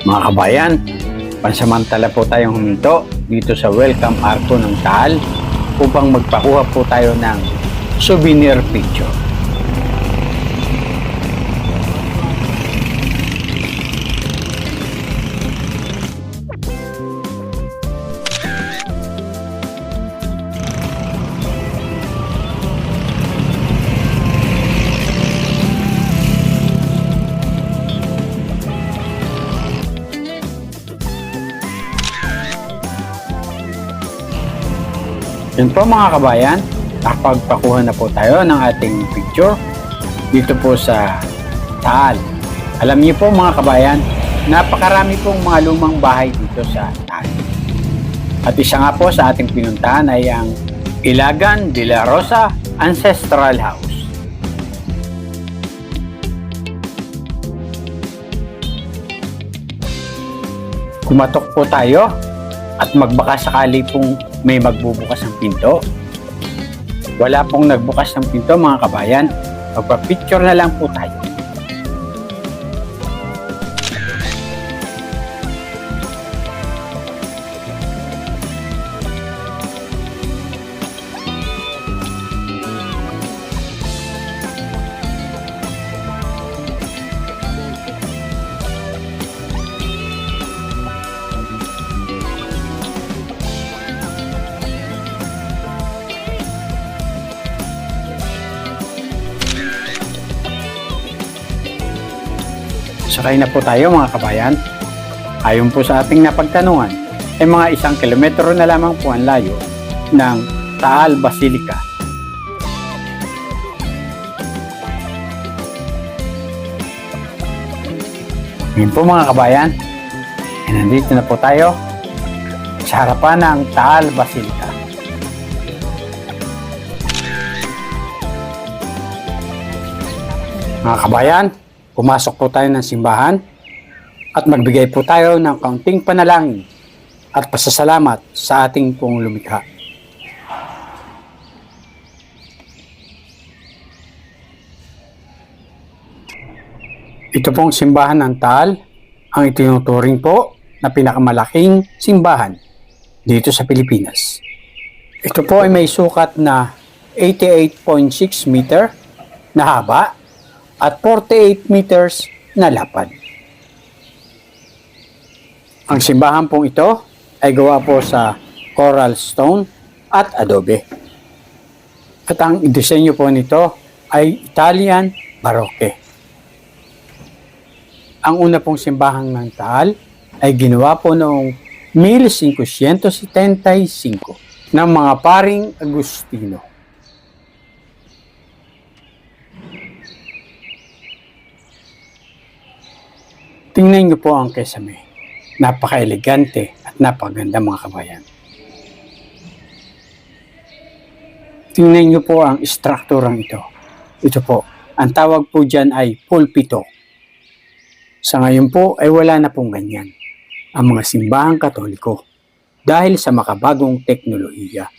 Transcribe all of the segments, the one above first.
Mga kabayan, pansamantala po tayong huminto dito sa Welcome Arco ng Taal upang magpakuha po tayo ng souvenir picture. Yun po mga kabayan, nakapagpakuha na po tayo ng ating picture dito po sa Taal. Alam niyo po mga kabayan, napakarami pong mga lumang bahay dito sa Taal. At isa nga po sa ating pinuntahan ay ang Ilagan de la Rosa Ancestral House. Kumatok po tayo at magbaka sakali pong may magbubukas ng pinto. Wala pong nagbukas ng pinto mga kabayan. Magpa-picture na lang po tayo. Sakay na po tayo mga kabayan. Ayon po sa ating napagtanungan, ay mga 1 kilometro na lamang po ang layo ng Taal Basilica. Ngayon po mga kabayan, nandito na po tayo sa harapan ng Taal Basilica. Mga kabayan, pumasok po tayo ng simbahan at magbigay po tayo ng kaunting panalangin at pasasalamat sa ating pong lumikha. Ito pong simbahan ng Taal, ang itinuturing po na pinakamalaking simbahan dito sa Pilipinas. Ito po ay may sukat na 88.6 meter na haba at 48 meters na lapad. Ang simbahan pong ito ay gawa po sa coral stone at adobe. At ang disenyo po nito ay Italian Baroque. Ang una pong simbahan ng Taal ay ginawa po noong 1575 ng mga paring Agustino. Tingnan niyo po ang kesame. Napaka-elegante at napakaganda mga kabayan. Tingnan niyo po ang strukturang ito. Ito po, ang tawag po dyan ay pulpito. Sa ngayon po ay wala na pong ganyan ang mga simbahang Katoliko dahil sa makabagong teknolohiya.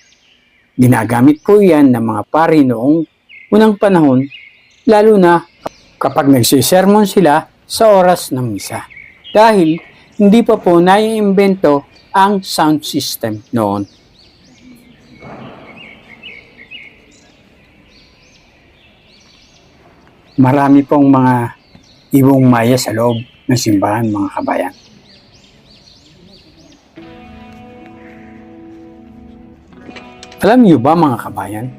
Ginagamit po yan ng mga pari noong unang panahon, lalo na kapag nagsisermon sila sa oras ng misa. Dahil hindi pa po naiimbento ang sound system noon. Marami pong mga ibong maya sa loob ng simbahan mga kabayan. Alam niyo ba mga kabayan,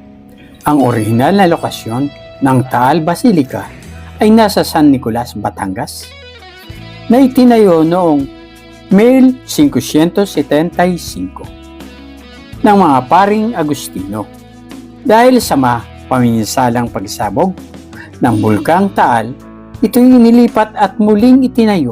ang orihinal na lokasyon ng Taal Basilica ay nasa San Nicolas, Batangas, na itinayo noong 1575 ng mga paring Agustino. Dahil sa paminsalang pagsabog ng Bulkang Taal, ito'y inilipat at muling itinayo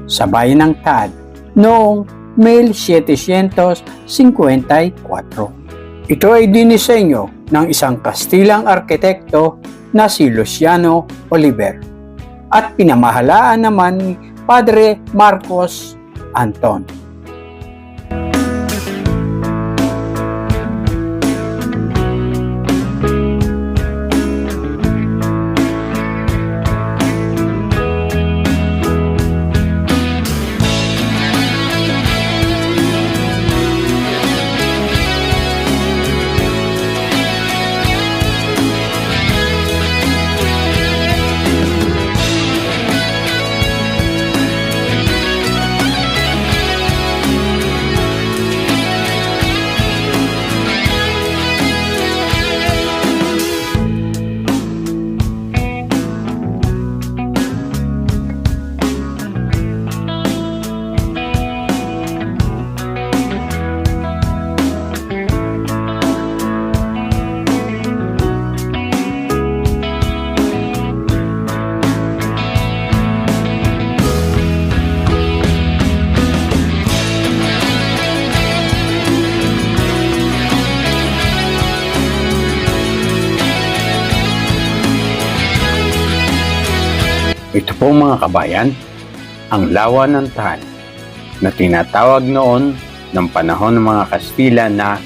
sa bayan ng Taal noong 1754. Ito ay dinisenyo ng isang Kastilang arkitekto na si Luciano Oliver at pinamahalaan naman ni Padre Marcos Anton. Ito po mga kabayan, ang lawa ng Taal na tinatawag noon ng panahon ng mga Kastila na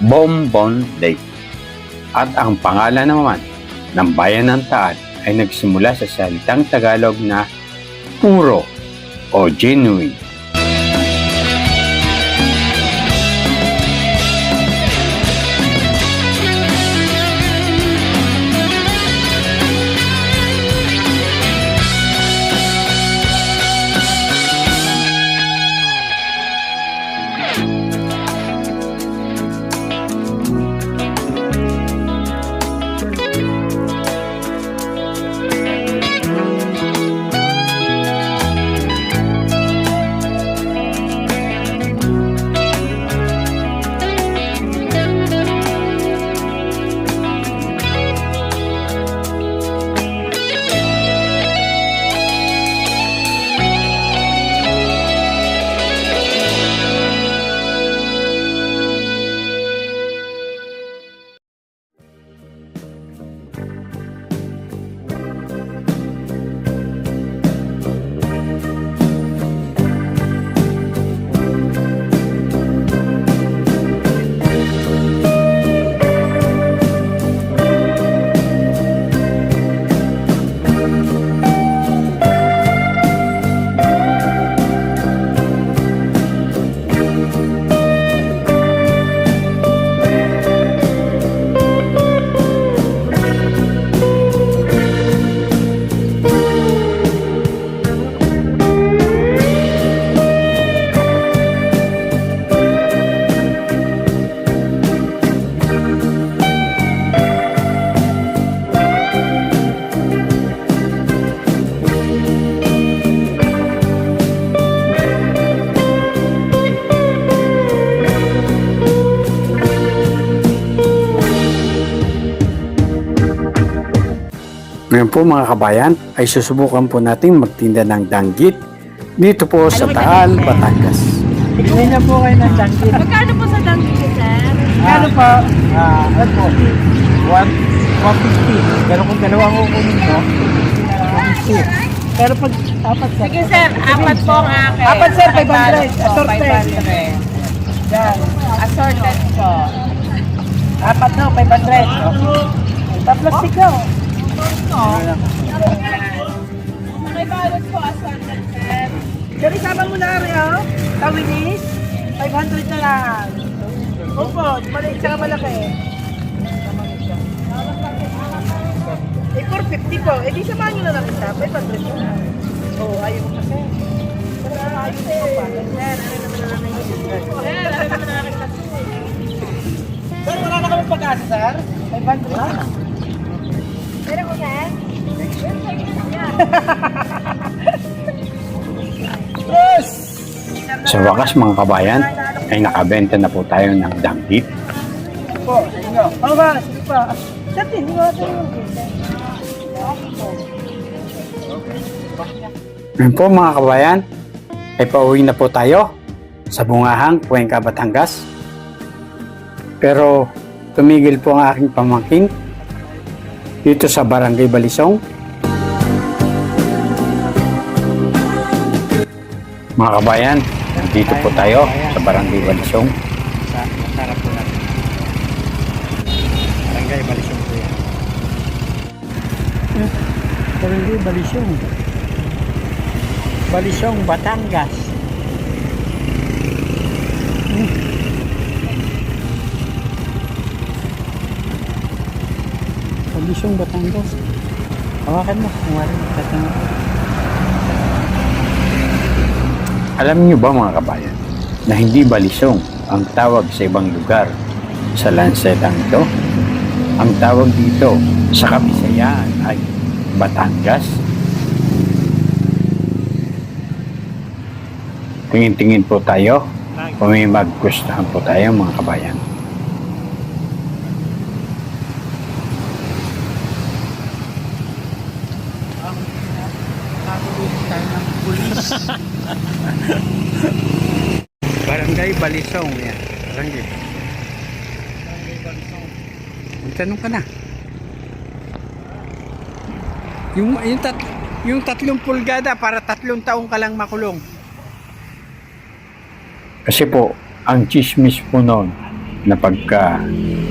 Bombon Lake. At ang pangalan naman ng bayan ng Taal ay nagsimula sa salitang Tagalog na puro o genuine. Ngayon po mga kabayan ay susubukan po natin magtinda ng danggit dito po sa Taal, Batangas. Tingnan niyo po kayo ng danggit. Magkano po sa danggit, sir? Ano po? Ano po? 150. Pero kung dalawa ko kunin mo, 150. Pero pag apat sir. Sige, sir. Apat po ang akin. Apat sir, 500. Po, Assorted. 500. Yan. Assorted po. Apat na, 500. Okay. Pa-plastic na. May balot po, assorted, sir. Pero isama mo na rin, oh. Tawinis, 500 na lang. Opo, maliit siya malaki. Eh, 450 po. Eh, di samahan nyo na lang isa. 500 na lang. Oo, ayaw mo kasi. Pero ayos ko pa. Sir, ano naman na namin yung Sir, ano naman na namin kasi? Sir, wala na kami pag-asa, sir. 500 lang. Pero ko, sir? Yes! Sa wakas mga kabayan ay nakabenta na po tayo ng danggit. Po, sa inyo. Oo ba? Sige pa. Sir, hindi mo natin yung Ngayon po mga kabayan ay pauwi na po tayo sa Bungahang, Cuenca, Batangas. Pero tumigil po ang aking pamangkin dito sa Barangay Balisong. Mga kabayan, dito po tayo sa Barangay Balisong. sa harap po natin. Barangay Balisong po yan. Barangay Balisong. Balisong, Batangas. Balisong, Batangas. Hawakan mo. Hawakan mo. Tatangan mo. Alam niyo ba mga kabayan na hindi Balisong ang tawag sa ibang lugar sa lansetang ito? Ang tawag dito sa Kabisayan ay Batangas. Tingin-tingin po tayo kung may maggustuhan po tayo mga kabayan. Barangay Balisong yan. Barangay. Magtanong ka na. Yung Yung 3 pulgada para 3 taong ka lang makulong. Kasi po, ang chismis po noon na pagka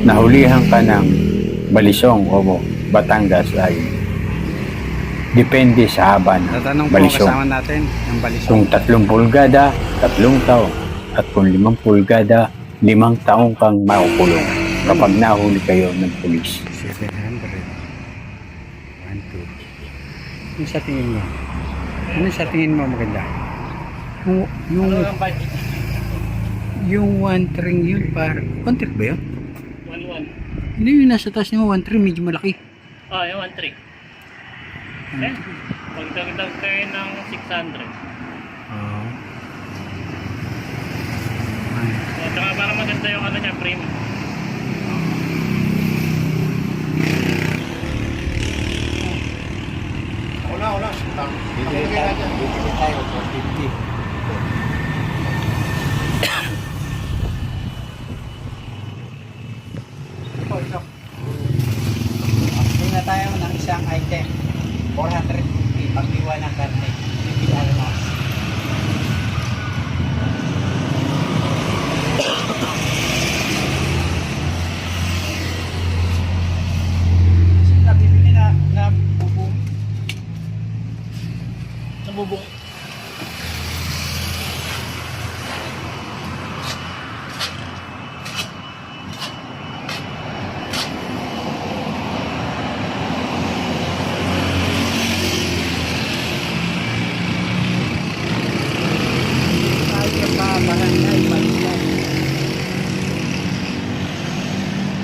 nahulihan ka ng Balisong o Batangas ay depende sa haba ng Tatanong po Balisong. kasama natin ang Balisong. Kung 3 pulgada, 3 taon. At kung 5 pulgada, 5 taong kang makukulong kapag nahuli kayo ng pulis. 700. 1, 2. Ano sa tingin mo? Ano sa tingin mo maganda? Yung 1 tring yun par... 1 tring ba yun? 1-1. Hindi yung nasa taas niyo 1 tring medyo malaki. Ah, yung 1-3. Eh, pagdagdag kayo ng 600. Oo. So, tsaka para maganda yung ano niya, frame. Hindi na tayo ng isang item. 450 pagdiwa ng karne. Bibili almas. Nabibili na bubong. Nabubong.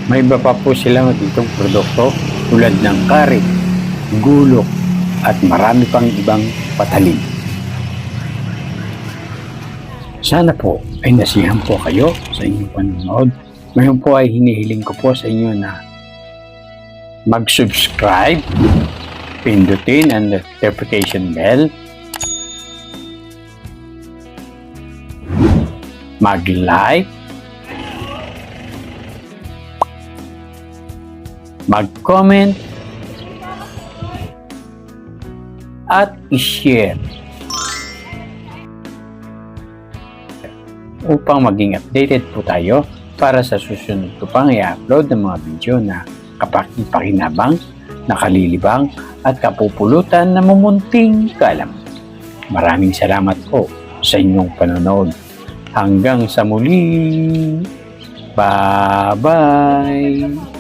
May iba pa po silang ditong produkto tulad ng karit, gulok, at marami pang ibang patalim. Sana po ay nasiyahan po kayo sa inyong panonood. Ngayon po ay hinihiling ko po sa inyo na mag-subscribe, pindutin ang notification bell, mag-like, mag-comment, at i-share upang maging updated po tayo para sa susunod ko pang i-upload ng mga video na kapaki-pakinabang, nakalilibang at kapupulutan na mumunting kalam. Maraming salamat po sa inyong panonood. Hanggang sa muli. Bye-bye.